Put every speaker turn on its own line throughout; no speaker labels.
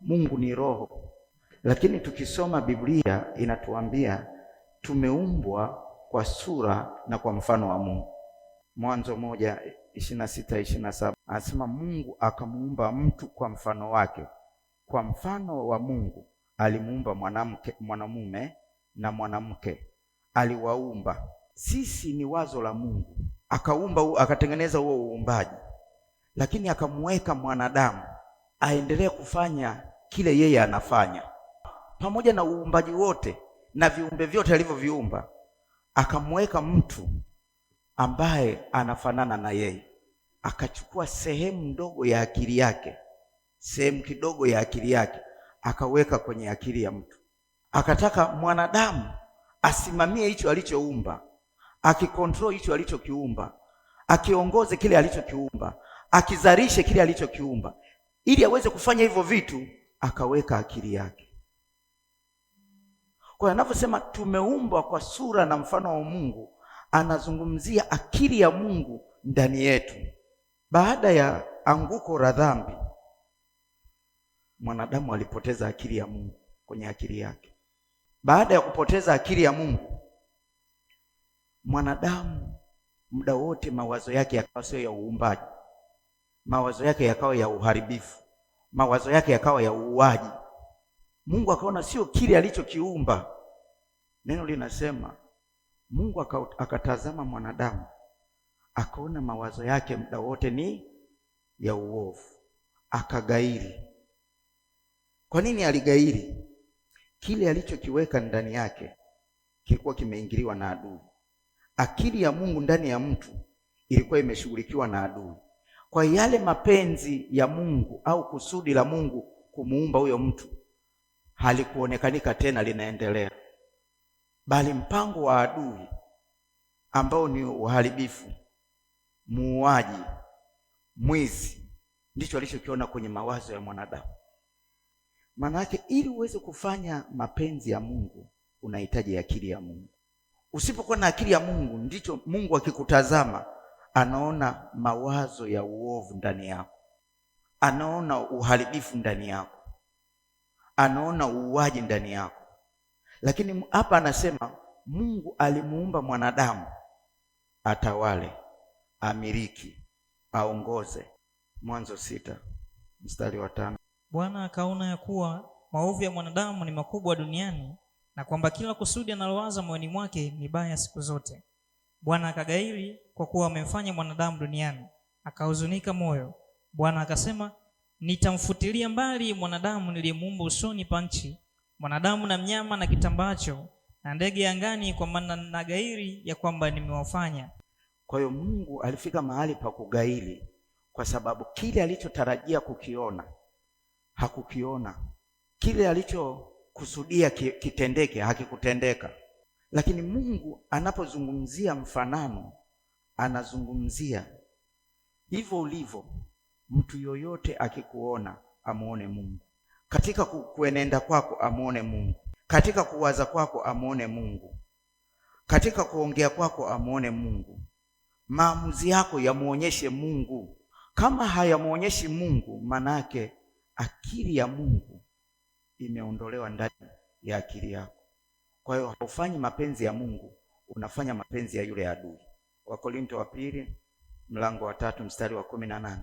Mungu ni roho, lakini tukisoma Biblia inatuambia tumeumbwa kwa sura na kwa mfano wa Mungu. Mwanzo 1:26-27 anasema Mungu akamuumba mtu kwa mfano wake, kwa mfano wa Mungu alimuumba mwanamume na mwanamke aliwaumba. Sisi ni wazo la Mungu, akatengeneza huo uumbaji, lakini akamweka mwanadamu aendelee kufanya kile yeye anafanya. Pamoja na uumbaji wote na viumbe vyote alivyoviumba, akamweka mtu ambaye anafanana na yeye. Akachukua sehemu ndogo ya akili yake, sehemu kidogo ya akili yake akaweka kwenye akili ya mtu. Akataka mwanadamu asimamie hicho alichoumba, akikontrol hicho alichokiumba, akiongoze kile alichokiumba, akizalishe kile alichokiumba. Ili aweze kufanya hivyo vitu, akaweka akili yake. Kwa hiyo anaposema tumeumbwa kwa sura na mfano wa Mungu, anazungumzia akili ya Mungu ndani yetu. Baada ya anguko la dhambi, mwanadamu alipoteza akili ya Mungu kwenye akili yake. Baada ya kupoteza akili ya Mungu, mwanadamu muda wote mawazo yake yakawa sio ya uumbaji, mawazo yake yakawa ya uharibifu, mawazo yake yakawa ya uuaji. Mungu akaona sio kile alichokiumba. Neno linasema Mungu akatazama mwanadamu, akaona mawazo yake muda wote ni ya uovu, akagairi. Kwa nini aligairi? Kile alichokiweka ndani yake kilikuwa kimeingiliwa na adui. Akili ya Mungu ndani ya mtu ilikuwa imeshughulikiwa na adui. Kwa yale mapenzi ya Mungu au kusudi la Mungu kumuumba huyo mtu halikuonekanika tena linaendelea, bali mpango wa adui ambao ni uharibifu, muuaji, mwizi, ndicho alichokiona kwenye mawazo ya mwanadamu. Maana yake ili uweze kufanya mapenzi ya Mungu unahitaji akili ya Mungu. Usipokuwa na akili ya Mungu, ndicho Mungu akikutazama anaona mawazo ya uovu ndani yako, anaona uharibifu ndani yako, anaona uuaji ndani yako. Lakini hapa anasema Mungu alimuumba mwanadamu atawale, amiliki, aongoze. Mwanzo 6:5.
Bwana akaona ya kuwa maovu ya mwanadamu ni makubwa duniani, na kwamba kila kusudi analowaza moyoni mwake ni baya siku zote. Bwana akagairi kwa kuwa amemfanya mwanadamu duniani, akahuzunika moyo. Bwana akasema, nitamfutilia mbali mwanadamu niliyemuumba usoni pa nchi, mwanadamu na mnyama na kitambaacho na ndege angani, kwa maana nagairi ya kwamba nimewafanya.
Kwa hiyo Mungu alifika mahali pa kugairi kwa sababu kile alichotarajia kukiona hakukiona, kile alichokusudia kitendeke hakikutendeka. Lakini Mungu anapozungumzia mfanano, anazungumzia hivyo ulivyo. Mtu yoyote akikuona amuone Mungu, katika kuenenda kwako amuone Mungu, katika kuwaza kwako amuone Mungu, katika kuongea kwako amuone Mungu, maamuzi yako yamuonyeshe Mungu. Kama hayamuonyeshi Mungu, manake akili ya Mungu imeondolewa ndani ya akili yako. Kwa hiyo haufanyi mapenzi ya Mungu, unafanya mapenzi ya yule adui. Wakorintho wa pili 3:18.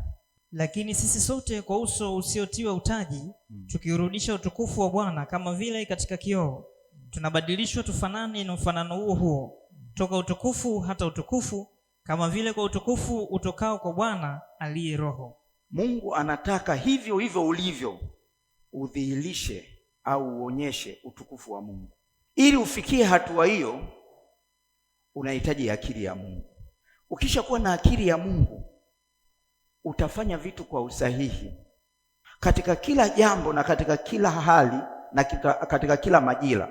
Lakini sisi sote kwa uso usiotiwa utaji, tukiurudisha utukufu wa Bwana kama vile katika kioo, tunabadilishwa tufanane na mfanano huo huo, toka utukufu hata utukufu, kama vile kwa utukufu utokao kwa Bwana aliye Roho.
Mungu anataka hivyo hivyo ulivyo udhihirishe au uonyeshe utukufu wa Mungu. Ili ufikie hatua hiyo, unahitaji akili ya Mungu. Ukishakuwa na akili ya Mungu, utafanya vitu kwa usahihi katika kila jambo na katika kila hali na katika kila majira.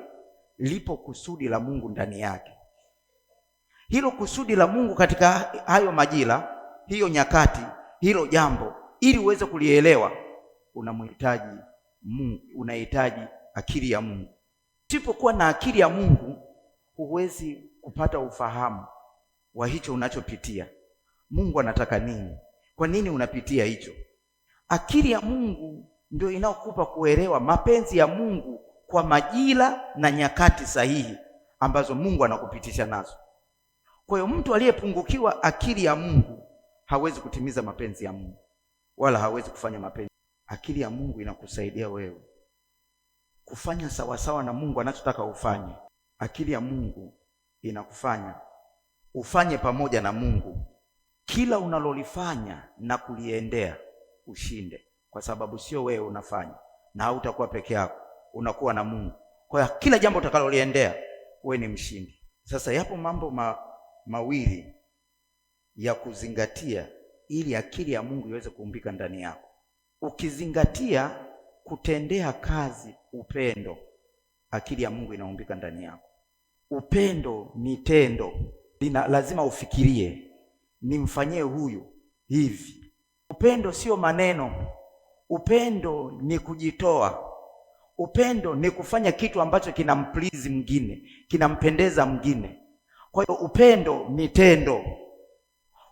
Lipo kusudi la Mungu ndani yake. Hilo kusudi la Mungu katika hayo majira, hiyo nyakati, hilo jambo, ili uweze kulielewa, unamhitaji Mungu, unahitaji akili ya Mungu. Usipokuwa na akili ya Mungu, huwezi kupata ufahamu wa hicho unachopitia. Mungu anataka nini? Kwa nini unapitia hicho? Akili ya Mungu ndio inaokupa kuelewa mapenzi ya Mungu kwa majira na nyakati sahihi ambazo Mungu anakupitisha nazo. Kwa hiyo mtu aliyepungukiwa akili ya Mungu hawezi kutimiza mapenzi ya Mungu wala hawezi kufanya mapenzi. Akili ya Mungu inakusaidia wewe kufanya sawasawa na Mungu anachotaka ufanye. Akili ya Mungu inakufanya ufanye pamoja na Mungu kila unalolifanya na kuliendea ushinde, kwa sababu sio wewe unafanya na hautakuwa peke yako, unakuwa na Mungu. Kwa hiyo kila jambo utakaloliendea wewe ni mshindi. Sasa yapo mambo mawili ya kuzingatia ili akili ya Mungu iweze kuumbika ndani yako. Ukizingatia kutendea kazi upendo, akili ya Mungu inaumbika ndani yako. Upendo ni tendo, lazima ufikirie, nimfanyie huyu hivi. Upendo sio maneno. Upendo ni kujitoa. Upendo ni kufanya kitu ambacho kinamplizi mwingine, kinampendeza mwingine. Kwa hiyo upendo ni tendo.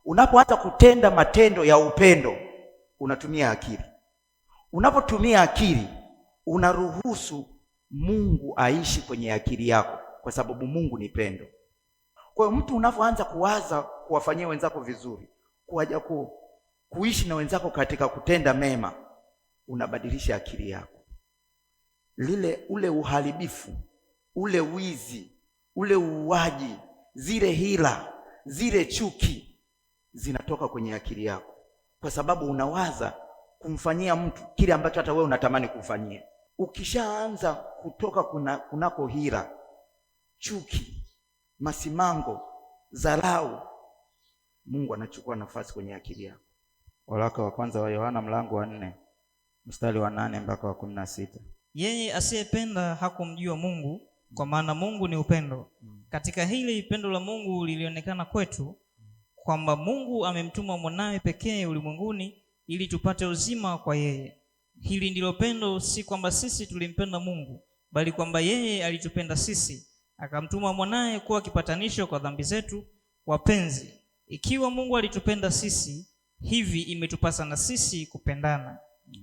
Unapoanza kutenda matendo ya upendo, unatumia akili. Unapotumia akili, unaruhusu Mungu aishi kwenye akili yako, kwa sababu Mungu ni pendo. Kwa hiyo mtu unapoanza kuwaza kuwafanyia wenzako vizuri, kuishi na wenzako katika kutenda mema, unabadilisha akili yako. Ule uharibifu, ule wizi, ule uuaji, zile hila, zile chuki zinatoka kwenye akili yako, kwa sababu unawaza kumfanyia mtu kile ambacho hata wewe unatamani kufanyia. Ukishaanza kutoka kunako hila, chuki, masimango, dharau, Mungu anachukua nafasi kwenye akili yako. Waraka wa kwanza wa Yohana mlango wa 4 mstari wa 8 mpaka wa 16.
Yeye asiyependa hakumjua Mungu, kwa maana Mungu ni upendo. Katika hili pendo la Mungu lilionekana kwetu, kwamba Mungu amemtuma mwanawe pekee ulimwenguni ili tupate uzima kwa yeye. Hili ndilo pendo, si kwamba sisi tulimpenda Mungu, bali kwamba yeye alitupenda sisi, akamtuma mwanawe kuwa kipatanisho kwa dhambi zetu. Wapenzi, ikiwa Mungu alitupenda sisi, hivi imetupasa na sisi kupendana.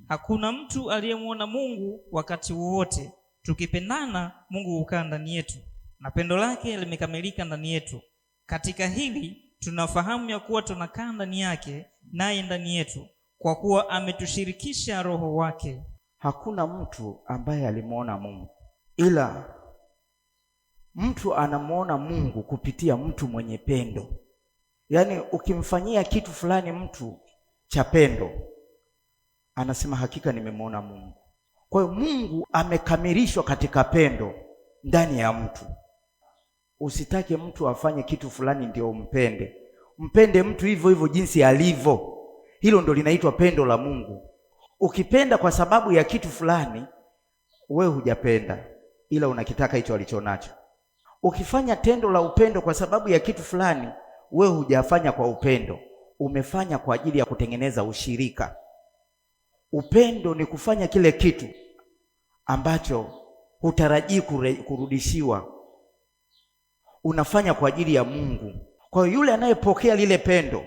Hakuna mtu aliyemwona Mungu wakati wowote. Tukipendana, Mungu hukaa ndani yetu, na pendo lake limekamilika ndani yetu. Katika hili tunafahamu ya kuwa tunakaa ndani yake, naye ndani yetu, kwa kuwa ametushirikisha Roho wake.
Hakuna mtu ambaye alimwona Mungu, ila mtu anamwona Mungu kupitia mtu mwenye pendo. Yaani ukimfanyia kitu fulani mtu cha pendo, anasema hakika nimemwona Mungu. Kwa hiyo Mungu amekamilishwa katika pendo ndani ya mtu. Usitake mtu afanye kitu fulani ndio umpende. Mpende mtu hivyo hivyo jinsi alivyo. Hilo ndio linaitwa pendo la Mungu. Ukipenda kwa sababu ya kitu fulani, wewe hujapenda, ila unakitaka hicho alichonacho. Ukifanya tendo la upendo kwa sababu ya kitu fulani, wewe hujafanya kwa upendo, umefanya kwa ajili ya kutengeneza ushirika. Upendo ni kufanya kile kitu ambacho hutarajii kurudishiwa. Unafanya kwa ajili ya Mungu. Kwa hiyo yule anayepokea lile pendo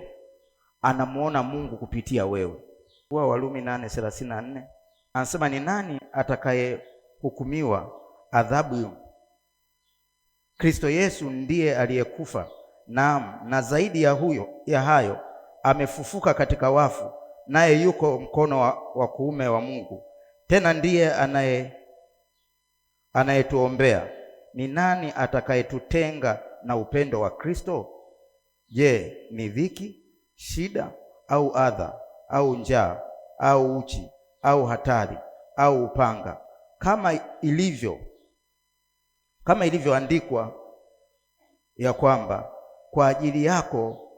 anamuona Mungu kupitia wewe. Kwa Warumi 8:34 anasema, ni nani atakayehukumiwa adhabu? Kristo Yesu ndiye aliyekufa, naam, na zaidi ya hayo amefufuka katika wafu, naye yuko mkono wa kuume wa Mungu. Tena ndiye anayetuombea. Ni nani atakayetutenga na upendo wa Kristo? Je, ni dhiki, shida, au adha, au njaa, au uchi, au hatari, au upanga? Kama ilivyoandikwa ya kwamba kwa ajili yako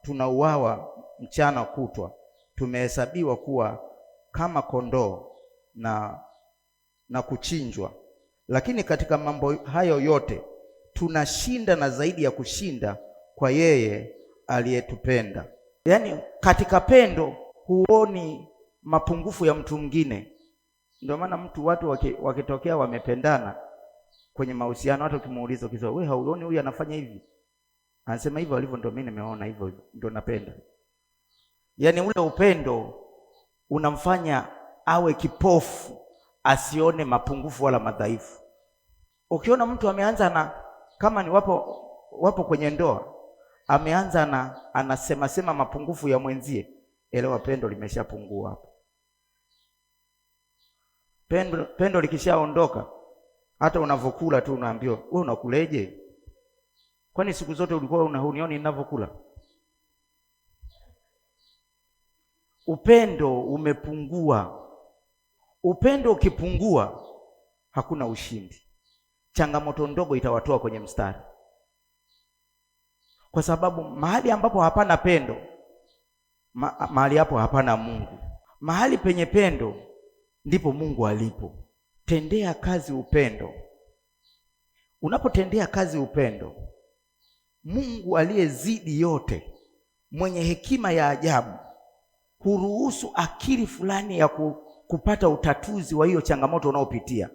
tunauawa mchana kutwa, tumehesabiwa kuwa kama kondoo na kuchinjwa. Lakini katika mambo hayo yote tunashinda na zaidi ya kushinda kwa yeye aliyetupenda. Yaani katika pendo huoni mapungufu ya mtu mwingine. Ndio maana watu wakitokea wamependana kwenye mahusiano, hata ukimuuliza wewe hauoni huyu anafanya hivi, anasema hivyo alivyo ndio mimi nimeona hivyo ndio napenda. Yaani ule upendo unamfanya awe kipofu, asione mapungufu wala madhaifu. Ukiona mtu ameanza na kama ni wapo kwenye ndoa, ameanza anasema mapungufu ya mwenzie, elewa pendo limeshapungua hapo. Pendo likishaondoka, hata unavokula tu unaambiwa, wewe unakuleje? Kwani siku zote ulikuwa unanioni ninavyokula? Upendo umepungua. Upendo ukipungua, hakuna ushindi. Changamoto ndogo itawatoa kwenye mstari, kwa sababu mahali ambapo hapana pendo, mahali hapo hapana Mungu. Mahali penye pendo ndipo Mungu alipo. Tendea kazi upendo. Unapotendea kazi upendo, Mungu aliyezidi yote, mwenye hekima ya ajabu, huruhusu akili fulani ya kupata utatuzi wa hiyo changamoto unaopitia.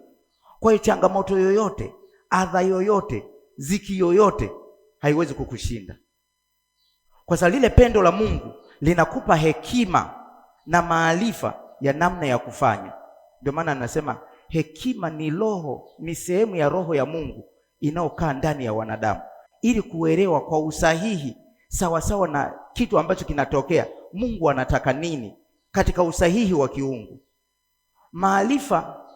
Kwa hiyo changamoto yoyote, adha yoyote, ziki yoyote haiwezi kukushinda, kwa sababu lile pendo la Mungu linakupa hekima na maarifa ya namna ya kufanya. Ndio maana anasema hekima ni sehemu ya roho ya Mungu inayokaa ndani ya wanadamu, ili kuelewa kwa usahihi sawasawa na kitu ambacho kinatokea, Mungu anataka nini katika usahihi wa kiungu. Maarifa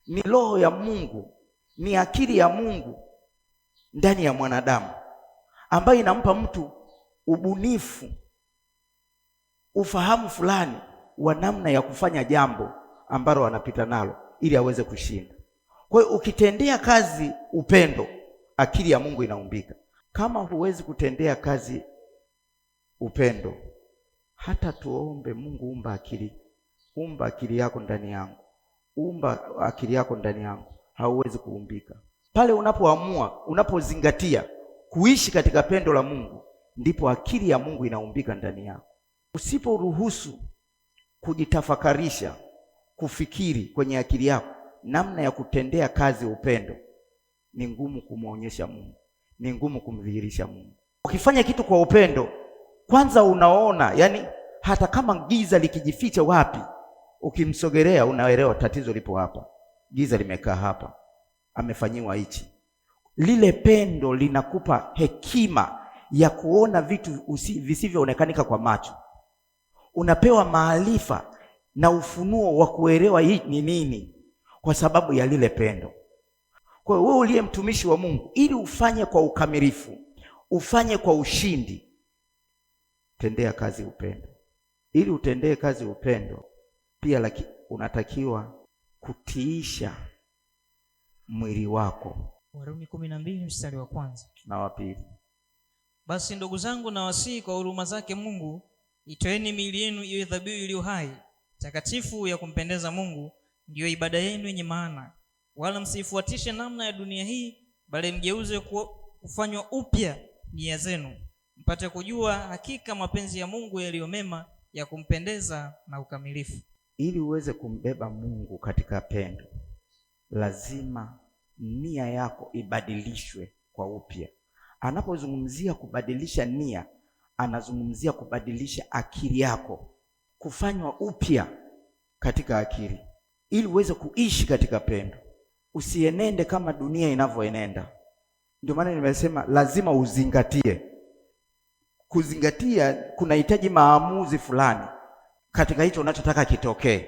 ni roho ya Mungu, ni akili ya Mungu ndani ya mwanadamu, ambayo inampa mtu ubunifu, ufahamu fulani wa namna ya kufanya jambo ambalo anapita nalo ili aweze kushinda. Kwa hiyo ukitendea kazi upendo, akili ya Mungu inaumbika. Kama huwezi kutendea kazi upendo, hata tuombe Mungu, umba akili yako ndani yangu, umba akili yako ndani yangu, hauwezi kuumbika. Pale unapoamua, unapozingatia kuishi katika pendo la Mungu, ndipo akili ya Mungu inaumbika ndani yako. Usiporuhusu kujitafakarisha, kufikiri kwenye akili yako namna ya kutendea kazi upendo, ni ngumu kumwonyesha Mungu, ni ngumu kumdhihirisha Mungu. Ukifanya kitu kwa upendo, kwanza unaona, yani hata kama giza likijificha wapi, ukimsogelea unaelewa tatizo lipo hapa, giza limekaa hapa, amefanyiwa hichi. Lile pendo linakupa hekima ya kuona vitu visivyoonekanika kwa macho. Unapewa maarifa na ufunuo wa kuelewa hii ni nini, kwa sababu ya lile pendo. Kwa hiyo wewe uliye mtumishi wa Mungu, ili ufanye kwa ukamilifu, ufanye kwa ushindi, tendea kazi upendo. Ili utendee kazi upendo, pia unatakiwa kutiisha mwili wako.
Warumi 12 mstari wa 1
na wa 2.
Basi ndugu zangu, nawasihi kwa huruma zake Mungu, itoeni miili yenu iwe dhabihu iliyo hai, takatifu, ya kumpendeza Mungu, ndiyo ibada yenu yenye maana. Wala msifuatishe namna ya dunia hii, bali mgeuze kufanywa upya nia zenu, mpate kujua hakika mapenzi ya Mungu yaliyo mema, ya kumpendeza na ukamilifu.
Ili uweze kumbeba Mungu katika pendo, lazima nia yako ibadilishwe kwa upya. Anapozungumzia kubadilisha nia, anazungumzia kubadilisha akili yako, kufanywa upya katika akili, ili uweze kuishi katika pendo. Usienende kama dunia inavyoenenda. Ndio maana nimesema lazima uzingatie. Kuzingatia kunahitaji maamuzi fulani katika hicho unachotaka kitokee.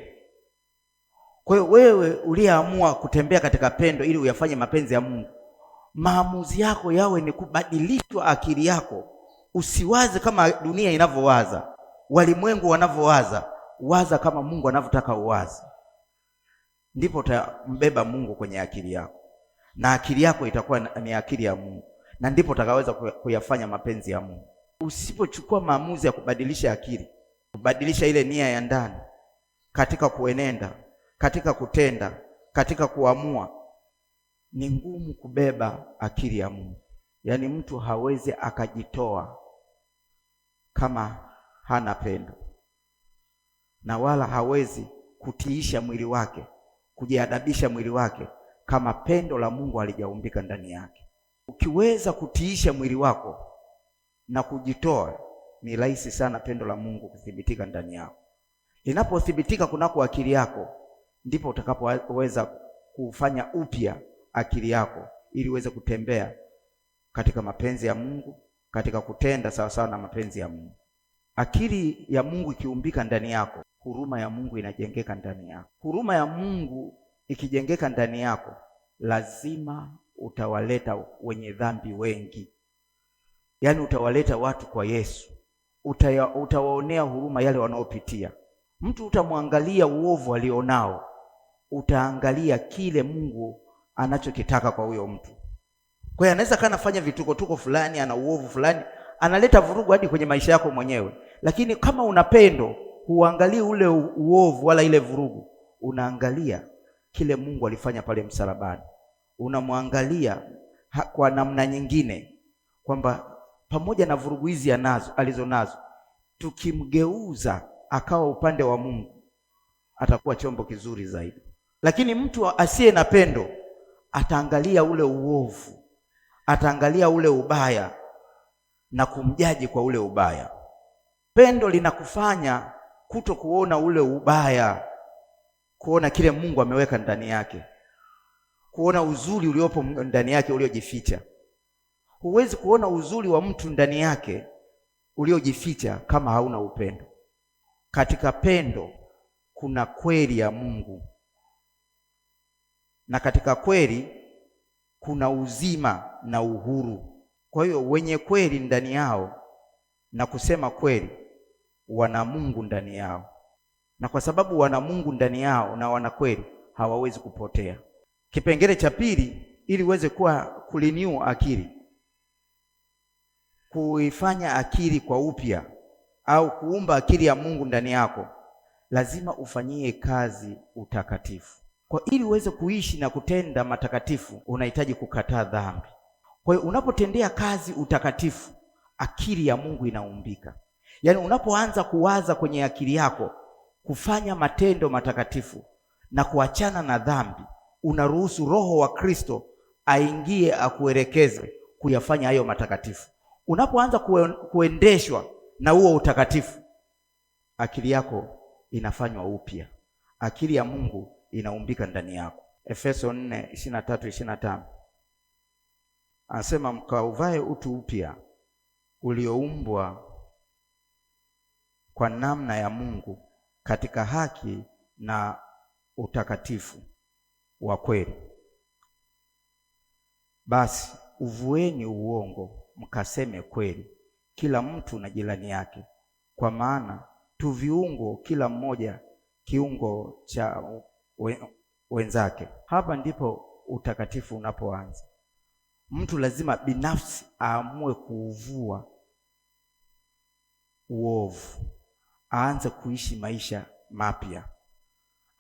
Kwa hiyo wewe uliyeamua kutembea katika pendo ili uyafanye mapenzi ya Mungu, maamuzi yako yawe ni kubadilishwa akili yako. Usiwaze kama dunia inavyowaza, walimwengu wanavyowaza, waza kama Mungu anavyotaka uwaze. Ndipo utambeba Mungu kwenye akili yako, na akili yako itakuwa ni akili ya Mungu, na ndipo utakaweza kuyafanya mapenzi ya Mungu. Usipochukua maamuzi ya kubadilisha akili, kubadilisha ile nia ya ndani katika kuenenda, katika kutenda, katika kuamua, ni ngumu kubeba akili ya Mungu. Yaani mtu hawezi akajitoa kama hana pendo, na wala hawezi kutiisha mwili wake, kujiadabisha mwili wake kama pendo la Mungu halijaumbika ndani yake. Ukiweza kutiisha mwili wako na kujitoa, ni rahisi sana pendo la Mungu kuthibitika ndani yako. Inapothibitika kunako akili yako, ndipo utakapoweza kufanya upya akili yako ili uweze kutembea katika mapenzi ya Mungu, katika kutenda sawa sawa na mapenzi ya Mungu. Akili ya Mungu ikiumbika ndani yako, huruma ya Mungu inajengeka ndani yako. Huruma ya Mungu ikijengeka ndani yako, lazima utawaleta wenye dhambi wengi. Yaani utawaleta watu kwa Yesu. Utawaonea huruma yale wanaopitia. Mtu utamwangalia uovu alionao, utaangalia kile Mungu anachokitaka kwa huyo mtu. Kwa hiyo anaweza kana fanya vituko fulani, ana uovu fulani, analeta vurugu hadi kwenye maisha yako mwenyewe. Lakini kama una pendo, huangalii ule uovu wala ile vurugu, unaangalia kile Mungu alifanya pale msalabani. Unamwangalia kwa namna nyingine kwamba pamoja na vurugu hizi alizonazo, tukimgeuza akawa upande wa Mungu, atakuwa chombo kizuri zaidi. Lakini mtu asiye na pendo ataangalia ule uovu, ataangalia ule ubaya na kumjaji kwa ule ubaya. Pendo linakufanya kuto kuona ule ubaya, kuona kile Mungu ameweka ndani yake, kuona uzuri uliopo ndani yake uliojificha. Huwezi kuona uzuri wa mtu ndani yake uliojificha kama hauna upendo. Katika pendo kuna kweli ya Mungu, na katika kweli kuna uzima na uhuru. Kwa hiyo wenye kweli ndani yao na kusema kweli, wana Mungu ndani yao, na kwa sababu wana Mungu ndani yao na wana kweli, hawawezi kupotea. Kipengele cha pili, ili uweze kurenew akili, kuifanya akili kwa upya au kuumba akili ya Mungu ndani yako, lazima ufanyie kazi utakatifu. Kwa ili uweze kuishi na kutenda matakatifu, unahitaji kukataa dhambi. Kwa hiyo unapotendea kazi utakatifu, akili ya Mungu inaumbika. Yaani unapoanza kuwaza kwenye akili yako kufanya matendo matakatifu na kuachana na dhambi, unaruhusu Roho wa Kristo aingie akuelekeze kuyafanya hayo matakatifu. Unapoanza kuendeshwa na huo utakatifu, akili yako inafanywa upya. Akili ya Mungu inaumbika ndani yako. Efeso 4:23-25 anasema, mkauvae utu upya ulioumbwa kwa namna ya Mungu katika haki na utakatifu wa kweli. Basi uvueni uongo, mkaseme kweli, kila mtu na jirani yake, kwa maana tu viungo, kila mmoja kiungo cha wenzake. Hapa ndipo utakatifu unapoanza. Mtu lazima binafsi aamue kuuvua uovu, aanze kuishi maisha mapya,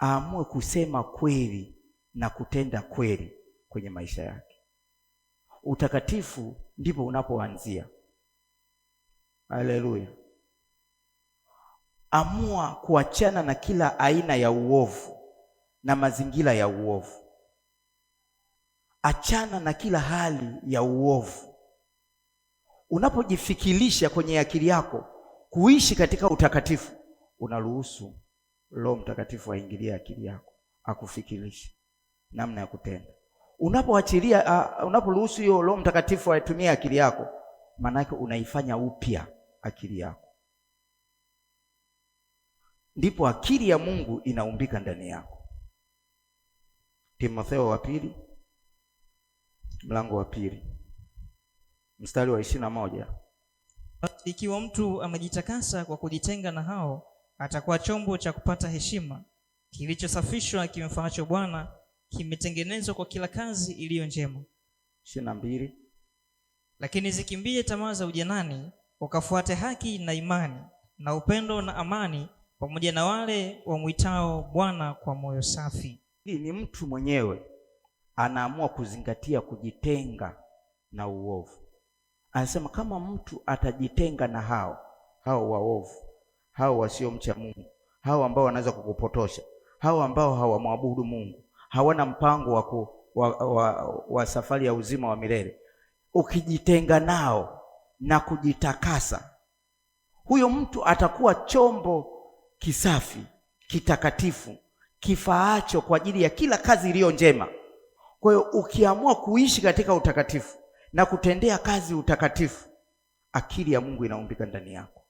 aamue kusema kweli na kutenda kweli kwenye maisha yake. Utakatifu ndipo unapoanzia. Haleluya. Amua kuachana na kila aina ya uovu na mazingira ya uovu. Achana na kila hali ya uovu. Unapojifikirisha kwenye akili yako kuishi katika utakatifu, unaruhusu Roho Mtakatifu aingilie akili yako, akufikirishe namna ya kutenda. Unaporuhusu hiyo Roho Mtakatifu aitumie akili yako, maana yake unaifanya upya akili yako. Ndipo akili ya Mungu inaumbika ndani yako. Timotheo wa pili mlango wa 2 mstari wa 21.
Ikiwa mtu amejitakasa kwa kujitenga na hao, atakuwa chombo cha kupata heshima, kilichosafishwa kimfaacho Bwana, kimetengenezwa kwa kila kazi iliyo njema.
22.
Lakini zikimbie tamaa za ujanani, ukafuate haki na imani na upendo na amani, pamoja na wale wamwitao Bwana kwa moyo safi.
Hii ni mtu mwenyewe anaamua kuzingatia kujitenga na uovu. Anasema kama mtu atajitenga na hao waovu, hao wasiomcha Mungu, hao ambao wanaweza kukupotosha, hao ambao hawamwabudu Mungu, hawana mpango wa safari ya uzima wa milele, ukijitenga nao na kujitakasa, huyo mtu atakuwa chombo kisafi kitakatifu, kifaacho kwa ajili ya kila kazi iliyo njema. Kwa hiyo ukiamua kuishi katika utakatifu na kutendea kazi utakatifu, akili ya Mungu inaumbika ndani yako.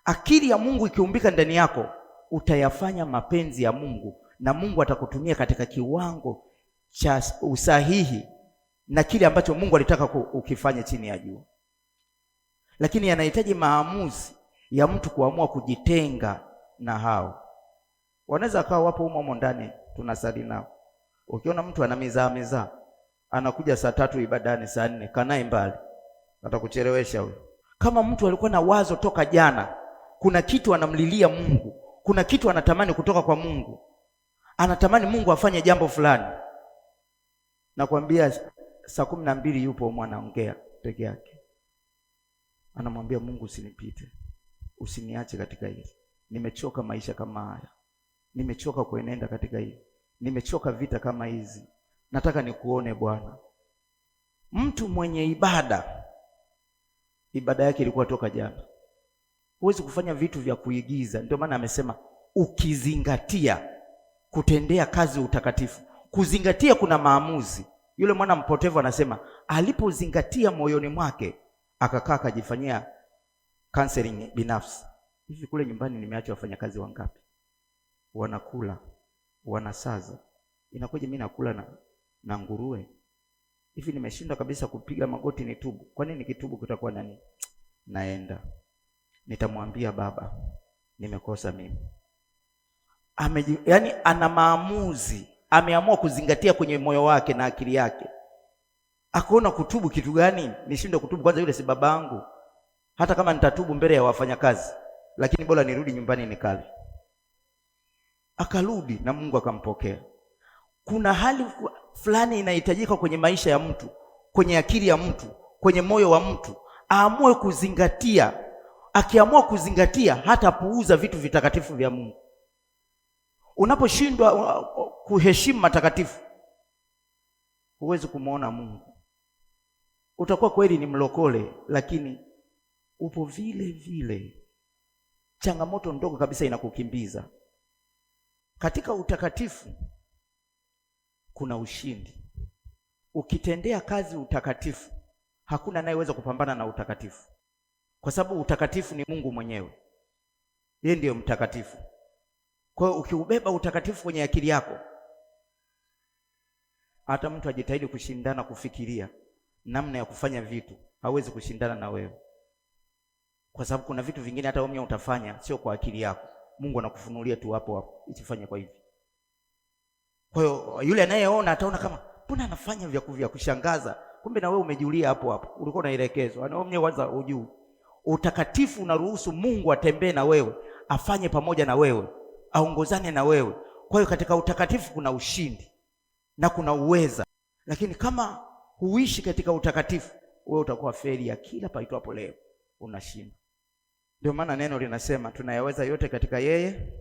Akili ya Mungu ikiumbika ndani yako, utayafanya mapenzi ya Mungu na Mungu atakutumia katika kiwango cha usahihi na kile ambacho Mungu alitaka ukifanye chini ya jua. Lakini yanahitaji maamuzi ya mtu kuamua kujitenga na hao. Wanaweza kawa wapo humo ndani tunasali nao. Ukiona mtu ana mizaa anakuja saa 3 ibadani, saa 4 kanae mbali, atakuchelewesha huyo. Kama mtu alikuwa na wazo toka jana, kuna kitu anamlilia Mungu, kuna kitu anatamani kutoka kwa Mungu, anatamani Mungu afanye jambo fulani, nakwambia saa 12 yupo mwanaongea peke yake, anamwambia Mungu, usinipite, usiniache katika hili, nimechoka maisha kama haya, nimechoka kuenenda katika hili, nimechoka vita kama hizi, nataka nikuone Bwana. Mtu mwenye ibada yake ilikuwa toka jana. Huwezi kufanya vitu vya kuigiza. Ndio maana amesema ukizingatia kutendea kazi utakatifu. Kuzingatia kuna maamuzi. Yule mwana mpotevu anasema alipozingatia moyoni mwake, akakaa akajifanyia counseling binafsi. Hivi kule nyumbani nimeacha wafanyakazi wangapi? Wanakula, wanasaza. Inakuja mimi nakula na nguruwe. Hivi nimeshinda kabisa kupiga magoti nitubu. Kwa nini nikitubu kutakuwa nani? Naenda nitamwambia Baba, nimekosa mimi. Yaani ana maamuzi, ameamua kuzingatia kwenye moyo wake na akili yake. Akaona kutubu kitu gani? Nishinde kutubu kwanza, yule si babangu. Hata kama nitatubu mbele ya wafanyakazi, lakini bora nirudi nyumbani nikale. Akarudi na Mungu akampokea. Kuna hali fulani inahitajika kwenye maisha ya mtu, kwenye akili ya mtu, kwenye moyo wa mtu, aamue kuzingatia. Akiamua kuzingatia, hata puuza vitu vitakatifu vya Mungu. Unaposhindwa kuheshimu matakatifu, huwezi kumuona Mungu. Utakuwa kweli ni mlokole, lakini upo vile vile. Changamoto ndogo kabisa inakukimbiza. Katika utakatifu kuna ushindi. Ukitendea kazi utakatifu, hakuna anayeweza kupambana na utakatifu, kwa sababu utakatifu ni Mungu mwenyewe. Yeye ndiyo mtakatifu. Kwa hiyo ukiubeba utakatifu kwenye akili yako, hata mtu ajitahidi kushindana kufikiria namna ya kufanya vitu, hawezi kushindana na wewe, kwa sababu kuna vitu vingine hata wewe utafanya sio kwa akili yako. Mungu anakufunulia tu hapo isifanye kwa hivi. Kwa hiyo yule anayeona ataona kama mbona anafanya vya kushangaza, kumbe na wewe umejulia hapo ulikuwa unaelekezwa. Na wewe mwenyewe kwanza ujue utakatifu unaruhusu Mungu atembee na wewe, afanye pamoja na wewe, aongozane na wewe. Kwa hiyo katika utakatifu kuna ushindi na kuna uweza. Lakini kama huishi katika utakatifu, wewe utakuwa feli ya kila paitwapo leo, unashinda. Ndio maana neno linasema tunayaweza yote katika yeye.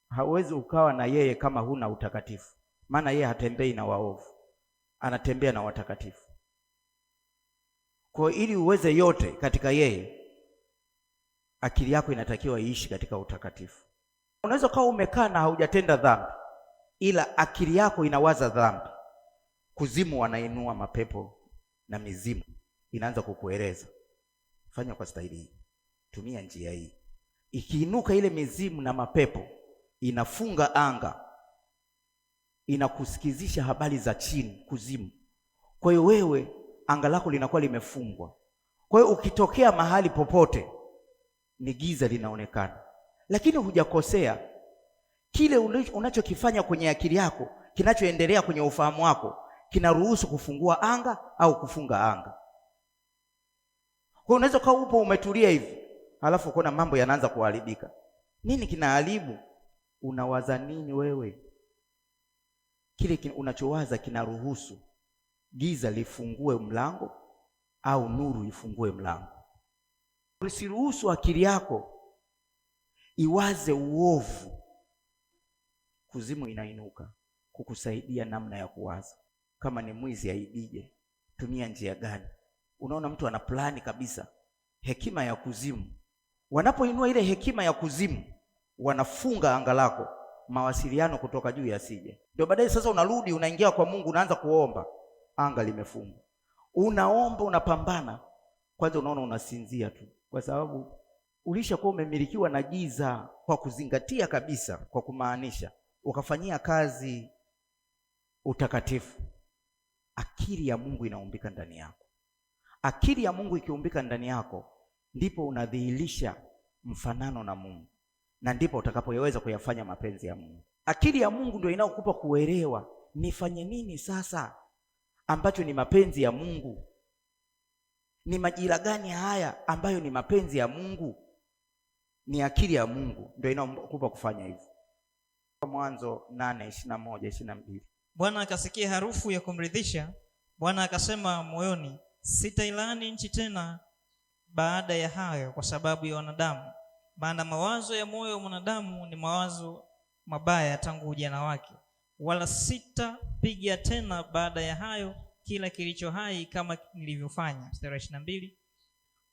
Hauwezi ukawa na yeye kama huna utakatifu, maana yeye hatembei na waovu, anatembea na watakatifu. Kwa ili uweze yote katika yeye, akili yako inatakiwa iishi katika utakatifu. Unaweza kuwa umekaa na haujatenda dhambi, ila akili yako inawaza dhambi. Kuzimu wanainua mapepo na mizimu inaanza kukueleza, fanya kwa staili hii, tumia njia hii. Ikiinuka ile mizimu na mapepo, inafunga anga, inakusikizisha habari za chini, kuzimu. Kwa hiyo wewe anga lako linakuwa limefungwa. Kwa hiyo ukitokea mahali popote ni giza linaonekana. Lakini hujakosea. Kile unachokifanya kwenye akili yako, kinachoendelea kwenye ufahamu wako, kinaruhusu kufungua anga au kufunga anga. Kwa hiyo unaweza kuwa upo umetulia hivi, halafu kuna mambo yanaanza kuharibika. Nini kinaharibu? Unawaza nini wewe? Kile unachowaza kinaruhusu giza lifungue mlango au nuru ifungue mlango. Usiruhusu akili yako iwaze uovu. Kuzimu inainuka kukusaidia namna ya kuwaza. Kama ni mwizi aibije, tumia njia gani? Unaona mtu ana plani kabisa, hekima ya kuzimu. Wanapoinua ile hekima ya kuzimu, wanafunga anga lako, mawasiliano kutoka juu yasije. Ndio baadaye sasa unarudi unaingia kwa Mungu, unaanza kuomba, anga limefungwa. Unaomba, unapambana, kwanza unaona unasinzia tu, kwa sababu ulishakuwa umemilikiwa na giza. Kwa kuzingatia kabisa, kwa kumaanisha, ukafanyia kazi utakatifu, akili ya Mungu inaumbika ndani yako. Akili ya Mungu ikiumbika ndani yako, ndipo unadhihirisha mfanano na Mungu, na ndipo utakapoweza kuyafanya mapenzi ya Mungu. Akili ya Mungu ndio inayokupa kuelewa nifanye nini sasa ambacho ni mapenzi ya Mungu. Ni majira gani haya ambayo ni mapenzi ya Mungu? Ni akili ya Mungu ndio inayokupa kufanya hivyo. Mwanzo 8:21-22.
Bwana akasikia harufu ya kumridhisha. Bwana akasema moyoni, sitailani nchi tena baada ya hayo kwa sababu ya wanadamu, maana mawazo ya moyo wa mwanadamu ni mawazo mabaya tangu ujana wake, wala sitapiga tena baada ya hayo kila kilicho hai kama nilivyofanya. Mstari 22.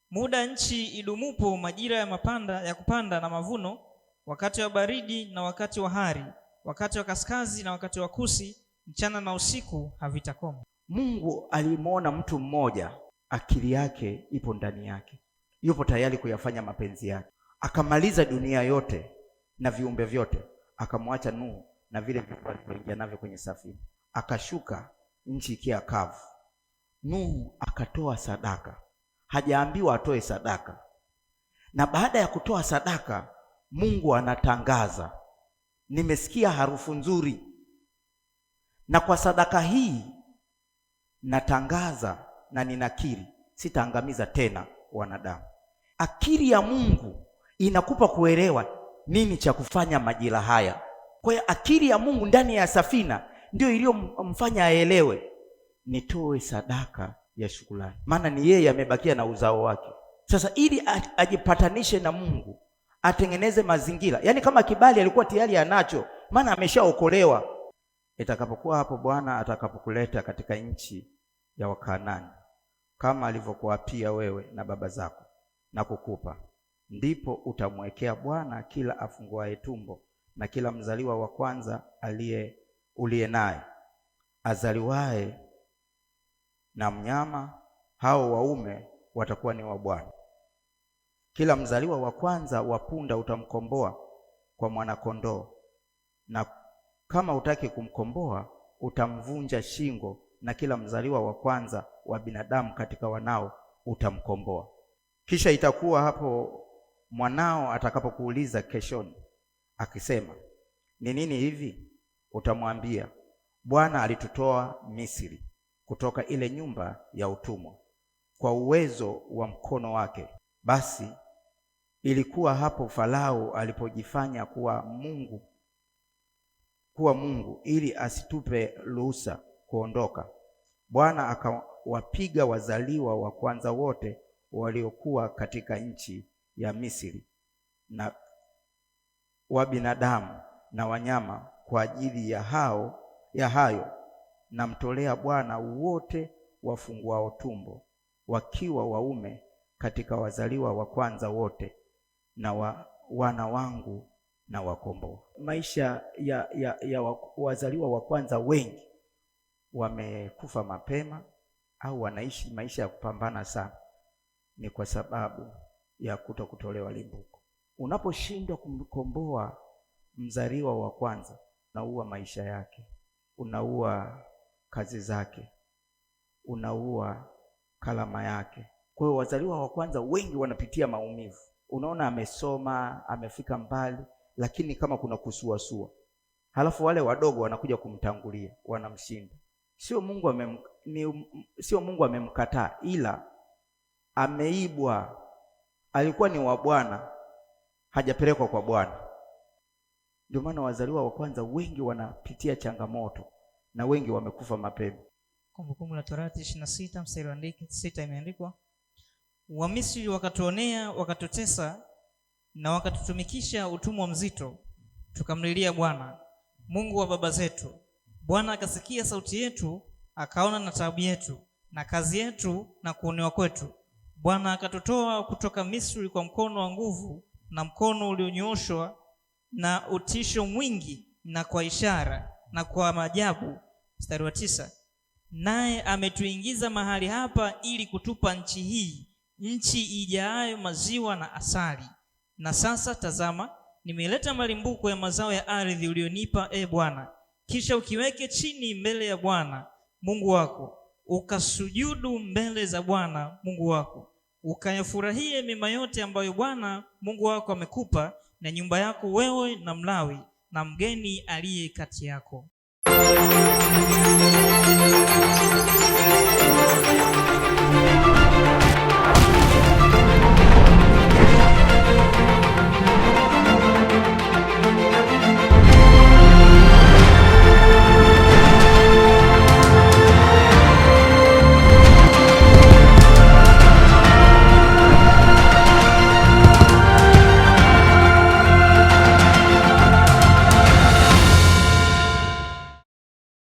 Muda nchi idumupo, majira ya kupanda na mavuno, wakati wa baridi na wakati wa hari, wakati wa kaskazi na wakati wa kusi, mchana na usiku havitakoma.
Mungu alimwona mtu mmoja, akili yake ipo ndani yake, yupo tayari kuyafanya mapenzi yake. Akamaliza dunia yote na viumbe vyote, akamwacha Nuhu na vile viumbe alivyoingia navyo kwenye safina. Akashuka nchi ikiwa kavu. Nuhu akatoa sadaka, hajaambiwa atoe sadaka. Na baada ya kutoa sadaka, Mungu anatangaza, nimesikia harufu nzuri, na kwa sadaka hii natangaza na ninakiri, sitaangamiza tena wanadamu. Akili ya Mungu inakupa kuelewa nini cha kufanya majira haya. Kwa hiyo akili ya Mungu ndani ya safina ndio iliyomfanya aelewe, nitoe sadaka ya shukrani, maana ni yeye amebakia na uzao wake. Sasa ili ajipatanishe na Mungu, atengeneze mazingira, yaani kama kibali alikuwa tayari anacho, maana ameshaokolewa. Itakapokuwa hapo Bwana atakapokuleta katika nchi ya Wakanaani kama alivyokuapia wewe na baba zako na kukupa, ndipo utamwekea Bwana kila afunguaye tumbo na kila mzaliwa wa kwanza uliye naye, azaliwaye na mnyama, hao waume watakuwa ni wa Bwana. Kila mzaliwa wa kwanza wa punda utamkomboa kwa mwana-kondoo, na kama utaki kumkomboa utamvunja shingo, na kila mzaliwa wa kwanza wa binadamu katika wanao utamkomboa. Kisha itakuwa hapo mwanao atakapokuuliza keshoni akisema, ni nini hivi? Utamwambia, Bwana alitutoa Misri, kutoka ile nyumba ya utumwa, kwa uwezo wa mkono wake. Basi ilikuwa hapo Farao alipojifanya kuwa Mungu ili asitupe ruhusa kuondoka. Bwana akawapiga wazaliwa wa kwanza wote waliokuwa katika nchi ya Misri, na wa binadamu na wanyama. Kwa ajili ya hayo namtolea Bwana wote wafunguao tumbo, wakiwa waume katika wazaliwa wa kwanza wote, na wana wangu na wakomboa. Maisha ya wazaliwa wa kwanza wengi wamekufa mapema au wanaishi maisha ya kupambana sana, ni kwa sababu ya kutokutolewa limbuko. Unaposhindwa kumkomboa mzaliwa wa kwanza, unaua maisha yake, unaua kazi zake, unaua kalama yake. Kwa hiyo wazaliwa wa kwanza wengi wanapitia maumivu. Unaona amesoma, amefika mbali, lakini kama kuna kusuasua, halafu wale wadogo wanakuja kumtangulia, wanamshinda. Sio Mungu amemkataa, ila ameibwa. Alikuwa ni wa Bwana, hajapelekwa kwa Bwana. Ndio maana wazaliwa wa kwanza wengi wanapitia changamoto na wengi wamekufa mapema.
Kumbukumbu la Torati 26 mstari wa 6 imeandikwa, Wamisri wakatuonea, wakatutesa na wakatutumikisha utumwa mzito, tukamlilia Bwana Mungu wa baba zetu. Bwana akasikia sauti yetu, akaona na taabu yetu na kazi yetu na kuonewa kwetu. Bwana akatutoa kutoka Misri kwa mkono wa nguvu na mkono ulionyooshwa na utisho mwingi na kwa ishara na kwa maajabu. Mstari wa 9, naye ametuingiza mahali hapa ili kutupa nchi hii, nchi ijaayo maziwa na asali. Na sasa tazama, nimeleta malimbuko ya mazao ya ardhi ulionipa, Bwana. Kisha ukiweke chini mbele ya Bwana Mungu wako, ukasujudu mbele za Bwana Mungu wako, ukayafurahie mema yote ambayo Bwana Mungu wako amekupa, na nyumba yako wewe na Mlawi na mgeni aliye kati yako.